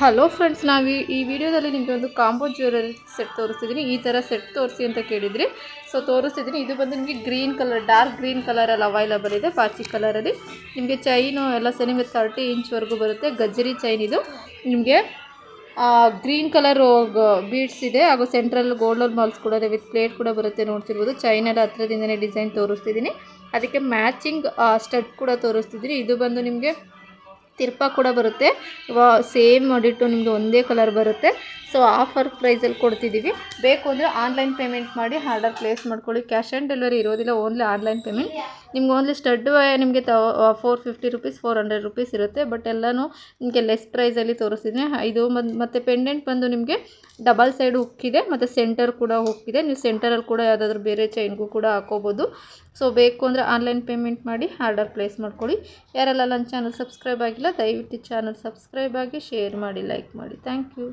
Hello friends, ನಾವು ಈ ವಿಡಿಯೋದಲ್ಲಿ ನಿಮಗೆ ಒಂದು ಕಾಂಬೋ ಜ್ಯುವೆಲರಿ ಸೆಟ್ ತೋರಿಸ್ತಿದ್ದೀನಿ. ಈ ಥರ ಸೆಟ್ ತೋರಿಸಿ ಅಂತ ಕೇಳಿದ್ರಿ, ಸೊ ತೋರಿಸ್ತಿದ್ದೀನಿ. ಇದು ಬಂದು ನಿಮಗೆ ಗ್ರೀನ್ ಕಲರ್, ಡಾರ್ಕ್ ಗ್ರೀನ್ ಕಲರಲ್ಲಿ ಅವೈಲಬಲ್ ಇದೆ. ಪಾಚಿ ಕಲರಲ್ಲಿ ನಿಮಗೆ ಚೈನು ಎಲ್ಲ ಸಹ ನಿಮಗೆ 30 ಇಂಚ್ವರೆಗೂ ಬರುತ್ತೆ. ಗಜ್ಜರಿ ಚೈನ್ ಇದು ನಿಮಗೆ ಗ್ರೀನ್ ಕಲರ್ ಬೀಡ್ಸ್ ಇದೆ, ಹಾಗೂ ಸೆಂಟ್ರಲ್ ಗೋಲ್ಡನ್ ಬಾಲ್ಸ್ ಕೂಡ ಇದೆ, ವಿತ್ ಪ್ಲೇಟ್ ಕೂಡ ಬರುತ್ತೆ. ನೋಡ್ತಿರ್ಬೋದು ಚೈನೆಲ್ಲ ಹತ್ರದಿಂದನೇ ಡಿಸೈನ್ ತೋರಿಸ್ತಿದ್ದೀನಿ. ಅದಕ್ಕೆ ಮ್ಯಾಚಿಂಗ್ ಸ್ಟಡ್ ಕೂಡ ತೋರಿಸ್ತಿದ್ದೀನಿ. ಇದು ಬಂದು ನಿಮಗೆ ತಿರ್ಪ ಕೂಡ ಬರುತ್ತೆ, ಸೇಮ್ ಡಿಟ್ಟು ನಿಮಗೆ ಒಂದೇ ಕಲರ್ ಬರುತ್ತೆ. ಸೊ ಆಫರ್ ಪ್ರೈಸಲ್ಲಿ ಕೊಡ್ತಿದ್ದೀವಿ. ಬೇಕು ಅಂದರೆ ಆನ್ಲೈನ್ ಪೇಮೆಂಟ್ ಮಾಡಿ ಆರ್ಡರ್ ಪ್ಲೇಸ್ ಮಾಡ್ಕೊಳ್ಳಿ. ಕ್ಯಾಶ್ ಆನ್ ಡೆಲಿವರಿ ಇರೋದಿಲ್ಲ, ಓನ್ಲಿ ಆನ್ಲೈನ್ ಪೇಮೆಂಟ್. ನಿಮ್ಗೆ ಓನ್ಲಿ ಸ್ಟಡ್ಡು ನಿಮಗೆ 450 ರುಪೀಸ್ 400 ರುಪೀಸ್ ಇರುತ್ತೆ. ಬಟ್ ಎಲ್ಲನೂ ನಿಮಗೆ ಲೆಸ್ ಪ್ರೈಸಲ್ಲಿ ತೋರಿಸ್ತಿದ್ದೀನಿ. ಇದು ಮತ್ತು ಪೆಂಡೆಂಟ್ ಬಂದು ನಿಮಗೆ ಡಬಲ್ ಸೈಡ್ ಹುಕ್ಕಿದೆ, ಮತ್ತು ಸೆಂಟರ್ ಕೂಡ ಹುಕ್ಕಿದೆ. ನೀವು ಸೆಂಟರಲ್ಲಿ ಕೂಡ ಯಾವುದಾದ್ರೂ ಬೇರೆ ಚೈನ್ಗೂ ಕೂಡ ಹಾಕೋಬೋದು. ಸೊ ಬೇಕು ಅಂದರೆ ಆನ್ಲೈನ್ ಪೇಮೆಂಟ್ ಮಾಡಿ ಆರ್ಡರ್ ಪ್ಲೇಸ್ ಮಾಡ್ಕೊಳ್ಳಿ. ಯಾರೆಲ್ಲ ನನ್ನ ಚಾನಲ್ ಸಬ್ಸ್ಕ್ರೈಬ್ ಆಗಿಲ್ಲ, ದಯವಿಟ್ಟು ಚಾನಲ್ ಸಬ್ಸ್ಕ್ರೈಬ್ ಆಗಿ, ಶೇರ್ ಮಾಡಿ, ಲೈಕ್ ಮಾಡಿ. Thank you.